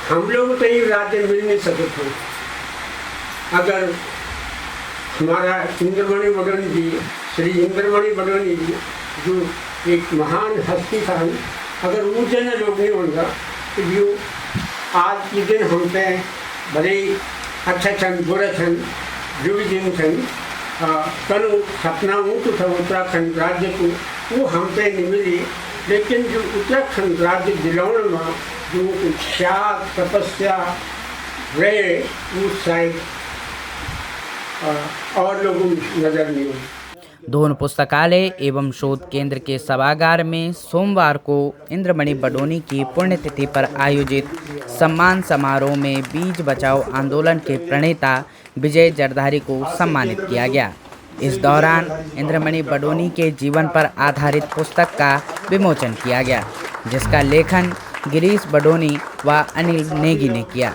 हम लोग तो ये राज्य मिल नहीं सकते थे अगर हमारा इंद्रमणि बडोनी जी, श्री इंद्रमणि बडोनी जी जो एक महान हस्ती था, अगर वो जन लोग नहीं होगा तो जो आज के दिन हम पे भले अच्छा छन बुरा छन जो भी दिन छन कल सपना ऊँच था उत्तराखंड राज्य को वो हम पे नहीं मिली, लेकिन जो उत्तराखंड राज्य दिलाने में जो त्याग तपस्या रहे वो शायद और लोगों में नजर नहीं हो। दोन पुस्तकालय एवं शोध केंद्र के सभागार में सोमवार को इंद्रमणि बडोनी की पुण्यतिथि पर आयोजित सम्मान समारोह में बीज बचाओ आंदोलन के प्रणेता विजय जरधारी को सम्मानित किया गया। इस दौरान इंद्रमणि बडोनी के जीवन पर आधारित पुस्तक का विमोचन किया गया, जिसका लेखन गिरीश बडोनी व अनिल नेगी ने किया,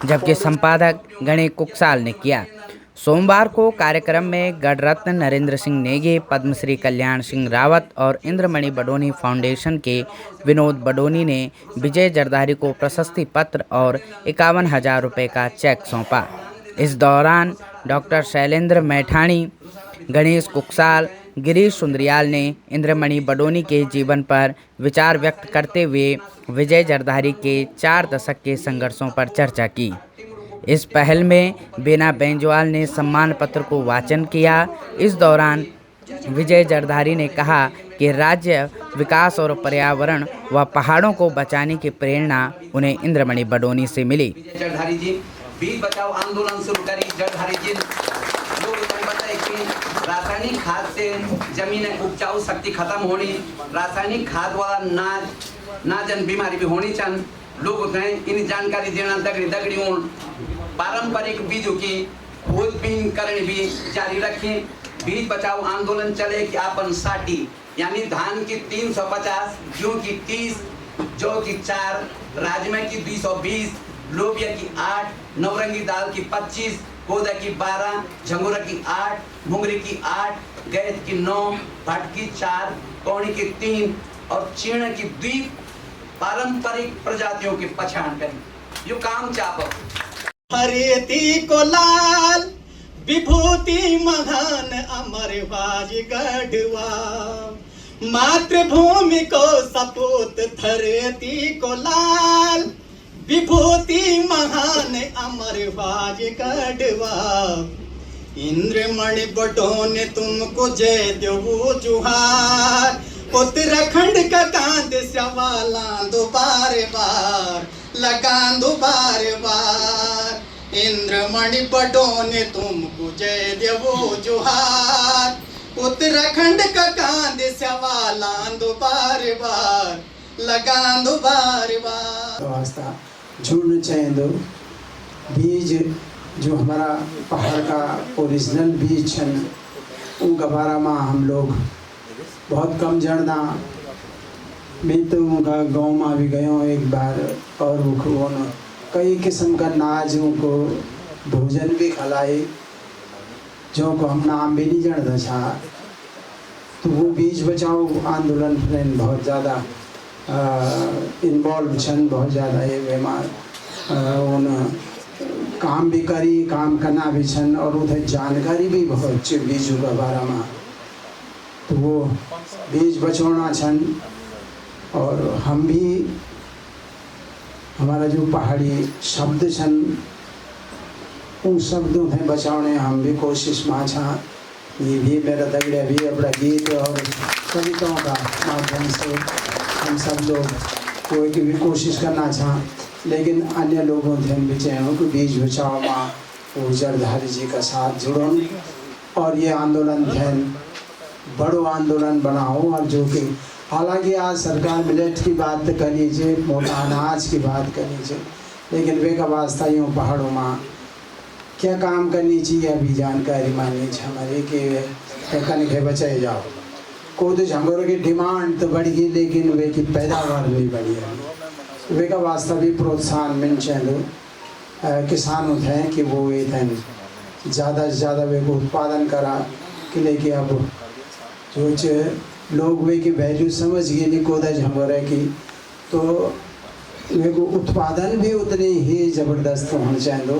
जबकि संपादक गणेश कुकसाल ने किया। सोमवार को कार्यक्रम में गणरत्न नरेंद्र सिंह नेगी, पद्मश्री कल्याण सिंह रावत और इंद्रमणि बडोनी फाउंडेशन के विनोद बडोनी ने विजय जरधारी को प्रशस्ति पत्र और 51,000 रुपये का चेक सौंपा। इस दौरान डॉक्टर शैलेंद्र मैठाणी, गणेश कुकसाल, गिरीश सुंदरियाल ने इंद्रमणि बडोनी के जीवन पर विचार व्यक्त करते हुए विजय जरधारी के 4 दशक के संघर्षों पर चर्चा की। इस पहल में बीना बेंजवाल ने सम्मान पत्र को वाचन किया। इस दौरान विजय जरधारी ने कहा कि राज्य विकास और पर्यावरण व पहाड़ों को बचाने की प्रेरणा उन्हें इंद्रमणि बडोनी से मिली। जरधारी जी बीज बचाओ आंदोलन शुरू करी। जरधारी जी लोग बताए कि रासायनिक खाद से जमीन उपजाऊ शक्ति खत्म होनी, रासायनिक खाद वाला ना जन बीमारी भी होनी चन। लोग इन जानकारी देना दगड़ी पारंपरिक बीजों की खोजबीन करनी भी जारी रखें। बीज बचाओ आंदोलन चले कि अपन 60 यानी धान की 350, गेहूं की 30, जौ की 4, राजमा की 220, लोबिया की 8, नवरंगी दाल की 25, कोदा की 12, झंगोरा की 8, मुंगरी की 8, गैद की 9, भट की 4, कौड़ी की 3 और चीण की 2 पारंपरिक प्रजातियों की पहचान करें। यो काम चाप हरियती को लाल विभूति महान अमर बाज गढ़वा, मातृभूमि को सपूत धरती को लाल विभूति महान अमर बाज गढ़वा। इंद्रमणि बडोनी तुमको जय देवो जुहार, उत्तराखंड का कांध सवाला दो बार बार लगा दो बार बार। इंद्रमणि बडोनी तुमको जय देवो जुहार, उत्तराखंड का कांध सवाला दो बार बार लगा दो बार बार। वास्ता जुड़ना चाहिए दो बीज जो हमारा पहाड़ का ओरिजिनल बीज है उनका बारे में हम लोग बहुत कम जानना। मैं तो उनका गाँव में भी गया हूँ एक बार और वो कई किस्म का नाज उनको भोजन भी खिलाए जो को हम नाम भी नहीं जानता था। तो वो बीज बचाओ आंदोलन में बहुत ज़्यादा इन्वॉल्व छन, बहुत ज़्यादा ये बीमार उन काम भी करी, काम करना भी छन और उधर जानकारी भी बहुत बीजों का बारे में। तो वो बीज बचाना छन और हम भी हमारा जो पहाड़ी शब्द छन उन शब्दों से बचाने हम भी कोशिश में छा। ये भी मेरा दगड़िया भी अपना गीत और कविताओं का माध्यम से हम सब लोग कोई की भी कोशिश करना चाह, लेकिन अन्य लोगों से हम भी चाहें कि बीज बचाओ माँ वो जरधारी जी का साथ जुड़ो और ये आंदोलन ध्यान बड़ो आंदोलन बनाओ। और जो कि हालांकि आज सरकार मिलेट की बात कर लीजिए, मोटा अनाज की बात कर लीजिए, लेकिन वे का वास्ता यूँ पहाड़ों में क्या काम करनी चाहिए अभी जानकारी माननी चाहिए हमारे कि कनखे बचाए जाओ। को तो झंगोरों की डिमांड तो बढ़ गई लेकिन वे की पैदावार नहीं बढ़ी है। वे का वास्ता भी प्रोत्साहन मिल चाहिए किसान होते हैं कि वो इतने ज़्यादा से ज़्यादा वे को उत्पादन करा कि लेकिन अब जो लोग वे की वैल्यू समझ गए नहीं कोदा झंगोरे की, तो वे को उत्पादन भी उतने ही जबरदस्त होना चाहिए,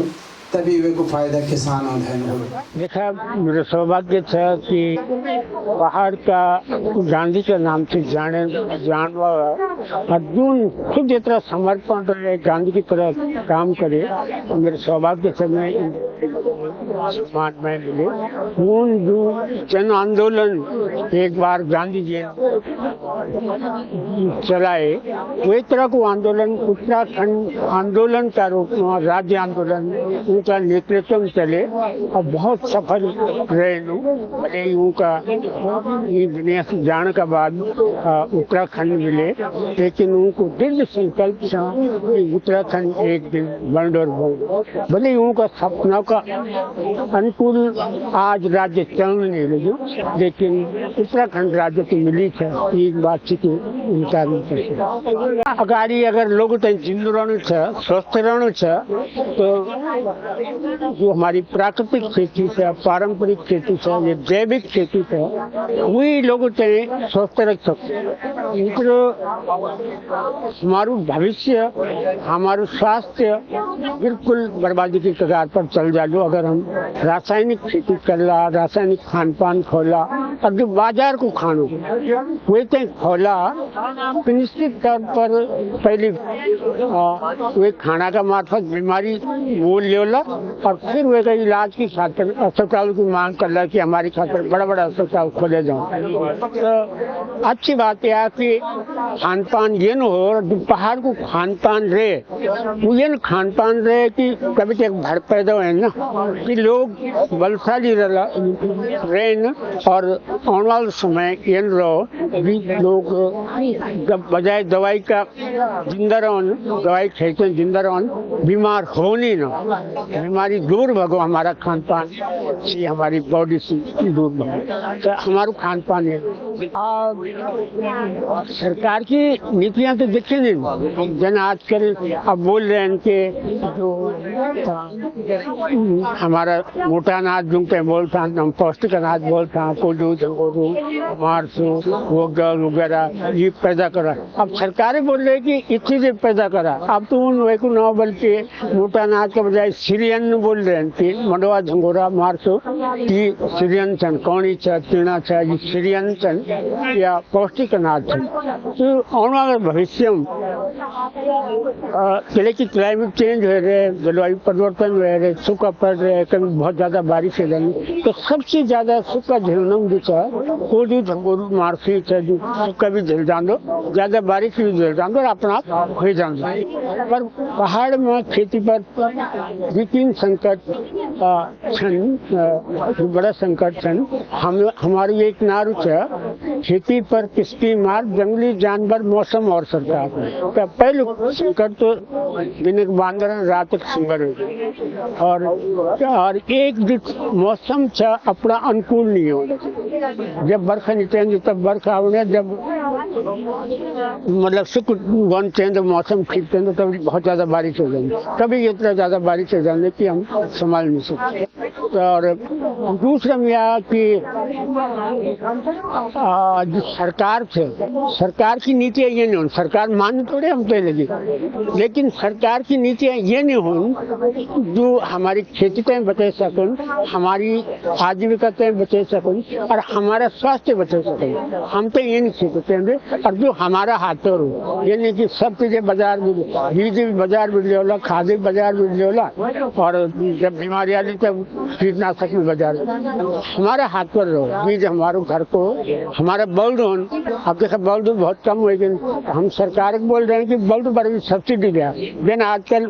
तभी वे को फायदा किसान और हो। देखा मेरे सौभाग्य था कि पहाड़ का गांधी के नाम से जानवा अर्जुन खुद इतना समर्पण रहे, गांधी की तरह काम करे, तो मेरे सौभाग्य से मैं सम्मान में मिले। जो जन आंदोलन एक बार गांधी जी चलाए, वो एक तरह को आंदोलन उत्तराखंड आंदोलन का रूप में राज्य आंदोलन उनका नेतृत्व में चले और बहुत सफल रहे लोग। भले ही उनका ये दुनिया से जाने के बाद उत्तराखंड मिले, लेकिन उनको दृढ़ संकल्प था कि उत्तराखंड एक दिन बंडोर हो। भले ही उनका सपना का अनुकूल आज राज्य चल नहीं लगे, लेकिन उत्तराखंड राज्य की मिली है, एक बात से इनकार नहीं कर सकते। अगाड़ी अगर लोग जिंदा रहना है, स्वस्थ रहना है, तो जो हमारी प्राकृतिक खेती है, पारंपरिक खेती है, ये जैविक खेती है, वही लोग स्वस्थ रख सकते। हमारू भविष्य, हमारू स्वास्थ्य बिल्कुल बर्बादी की कगार पर चल जालो अगर हम रासायनिक खेती करला, रासायनिक खान पान खोला, और जो बाजार को खानो वे खोला, तो निश्चित तौर पर पहले वे खाना का मार्फत बीमारी मोल लेला और फिर वे का इलाज की खातिर अस्पताल की मांग कर ला कि हमारी खातिर बड़ा बड़ा अस्पताल खोले जाओ। तो अच्छी बात यह कि खान पान ये न हो, पहाड़ को खान पान रहे, वो ये न खान पान रहे कि कभी तक भर पैदा है ना, कि लोग बलशाली रहे न, और आने वाले समय ये रहो भी लोग जब बजाय दवाई का जिंदा रहो, दवाई खेते जिंदा रहो, बीमार हो नहीं ना, बीमारी दूर भगो हमारा खान पान से, हमारी बॉडी से दूर भगो, तो हमारा खान पान है। सरकार की नीतियां तो देखे नहीं, जन आजकल अब बोल रहे हैं कि जो हमारा मोटा अनाज जो पे बोलता, हम पौष्टिक अनाज बोलता, कोदू झंगोरू मारसू वगैरह ये पैदा करा। अब सरकारें बोल रही कि इतनी चीजें पैदा करा, अब तो उन वे को न बल्कि मोटा अनाज के बजाय सीरियन बोल रहे हैं कि मंडवा झंगोरा मारसो की सीरियन छन, कौड़ी छ, चीना छ, ये सीरियन छन या पौष्टिक अनाज छन। तो आने वाले भविष्य में पहले की क्लाइमेट चेंज हो रहे, जलवायु परिवर्तन हो रहे, सूखा पड़ रहे, कभी बहुत ज्यादा बारिश हो रही, तो सबसे ज्यादा सूखा झेलना जो है कोदू झंगोरू मारसी है, जो सूखा भी झेल जानो, ज्यादा बारिश भी झेल जानो और अपना आप हो जानो। पर पहाड़ में खेती पर विभिन्न संकट छन, बड़ा संकट छन। हमारी एक नारू है खेती पर किसकी मार, जंगली जानवर, मौसम और सरकार। तो पहले संकट तो दिन बांदर रात तक सिंगर और एक दिन मौसम छ अपना अनुकूल नहीं हो, जब बरखा नहीं चाहिए तब बरखा होने, जब मतलब सुख वन चाहिए मौसम ठीक चाहिए तब बहुत ज्यादा बारिश हो जाएगी, कभी इतना ज्यादा बारिश हो जाने की हम संभाल नहीं सकते। और दूसरा यह कि जो सरकार थे, सरकार की नीतियाँ ये नहीं हो, सरकार मान थोड़े हम तो लगी, लेकिन सरकार की नीतियाँ ये नहीं हो जो हमारी खेती तय बचे सकन, हमारी आजीविका तय बचे सकन और हमारा स्वास्थ्य बचे सकन। हम तो ये नहीं सीखते हैं, और जो हमारा हाथ हो, ये नहीं कि सब चीजें बाजार में, बीज भी बाजार में ले, खाद भी बाजार में ले, और जब बीमारी आती तब कीटनाशक भी बाजार। हमारा हाथ पर रहो, बीज हमारे घर को, हमारा बल्द हो, अब देखा बल्द बहुत कम हो गए, हम सरकार को बोल रहे हैं कि बल्द पर भी सब्सिडी दिया, देना आजकल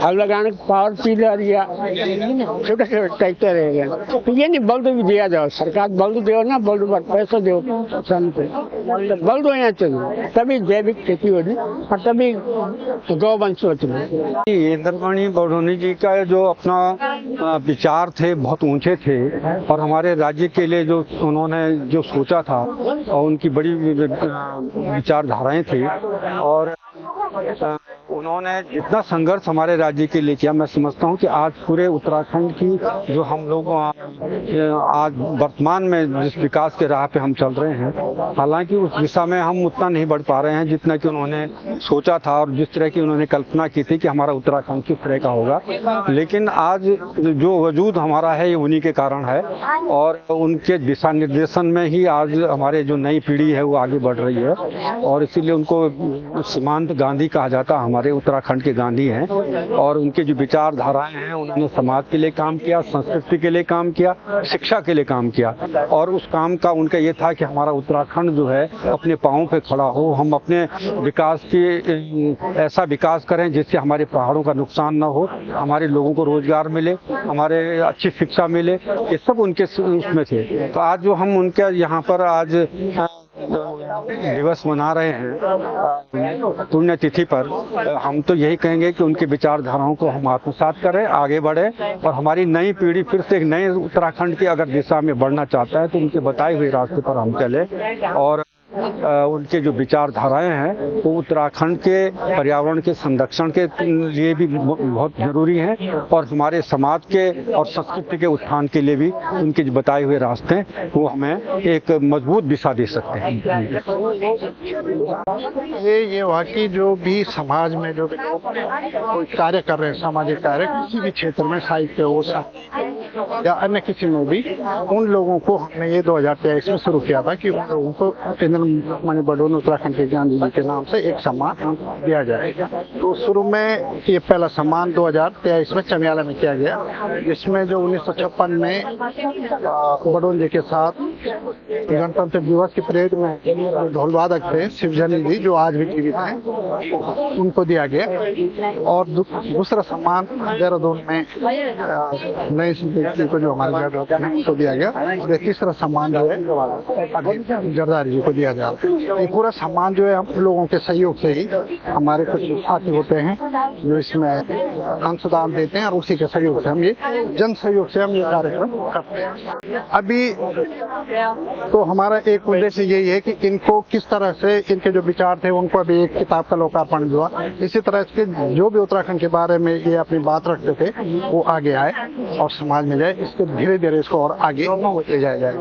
हल लगाने पावर टीलर या छोटे छोटे ट्रैक्टर है, तो ये नहीं बल्द भी दिया जाओ, सरकार बल्द दो ना, बल्द पर पैसा दो सन पे, बल्द हो यहाँ चाहिए, तभी जैविक खेती होगी और तभी गौवंश होती। इंद्रमणि बडोनी जी का जो अपना विचार थे बहुत ऊंचे थे, और हमारे राज्य के लिए जो उन्होंने जो सोचा था और उनकी बड़ी विचारधाराएं थी, और उन्होंने जितना संघर्ष हमारे राज्य के लिए किया, मैं समझता हूँ कि आज पूरे उत्तराखंड की जो हम लोग आज वर्तमान में जिस विकास के राह पे हम चल रहे हैं, हालांकि उस दिशा में हम उतना नहीं बढ़ पा रहे हैं जितना कि उन्होंने सोचा था और जिस तरह की उन्होंने कल्पना की थी कि हमारा उत्तराखंड किस तरह का होगा। लेकिन आज जो वजूद हमारा है ये उन्हीं के कारण है और उनके दिशा निर्देशन में ही आज हमारे जो नई पीढ़ी है वो आगे बढ़ रही है और इसीलिए उनको सीमांत गांधी कहा जाता है, हमारे उत्तराखंड के गांधी हैं। और उनके जो विचारधाराएं हैं, उन्होंने समाज के लिए काम किया, संस्कृति के लिए काम किया, शिक्षा के लिए काम किया और उस काम का उनका ये था कि हमारा उत्तराखंड जो है अपने पांवों पे खड़ा हो, हम अपने विकास की ऐसा विकास करें जिससे हमारे पहाड़ों का नुकसान न हो, हमारे लोगों को रोजगार मिले, हमारे अच्छी शिक्षा मिले, ये सब उनके उसमें थे। तो आज जो हम उनके यहाँ पर आज दिवस मना रहे हैं पुण्यतिथि पर, हम तो यही कहेंगे कि उनकी विचारधाराओं को हम आत्मसात करें, आगे बढ़े और हमारी नई पीढ़ी फिर से एक नए उत्तराखंड की अगर दिशा में बढ़ना चाहता है तो उनके बताए हुए रास्ते पर हम चले और उनके जो विचारधाराएं हैं वो उत्तराखंड के पर्यावरण के संरक्षण के लिए भी बहुत जरूरी हैं और हमारे समाज के और संस्कृति के उत्थान के लिए भी उनके जो बताए हुए रास्ते हैं वो हमें एक मजबूत दिशा दे सकते हैं। ये वाकई जो भी समाज में जो भी लोग कोई कार्य कर रहे हैं, सामाजिक कार्य किसी भी क्षेत्र में, साहित्य हो या अन्य किसी में भी, उन लोगों को हमने ये 2023 में शुरू किया था कि उन लोगों को इंद्रमणि बडोनी उत्तराखंड के गांधी जी के नाम से एक सम्मान दिया जाए। तो शुरू में ये पहला सम्मान 2023 में चमियाला में किया गया, जिसमें जो 1956 में बडोनी जी के साथ गणतंत्र दिवस की परेड में ढोल वादक थे शिवजनी जी, जो आज भी जीवित हैं, उनको दिया गया। और दूसरा सम्मान देहरादून में नए व्यक्ति को जो हमारे उनको दिया गया और तीसरा सम्मान जो है जरदारी जी को दिया गया। ये पूरा सम्मान जो है हम लोगों के सहयोग से ही, हमारे कुछ साथी होते हैं जो इसमें अंशदान देते हैं और उसी के सहयोग से हम ये जन सहयोग से हम ये कार्यक्रम करते हैं। अभी तो हमारा एक उद्देश्य यही है कि इनको किस तरह से इनके जो विचार थे उनको अभी एक किताब का लोकार्पण हुआ, इसी तरह इसके जो भी उत्तराखंड के बारे में ये अपनी बात रखते थे वो आगे आए और समाज में जाए, इसके धीरे धीरे इसको और आगे ले जाया जाए।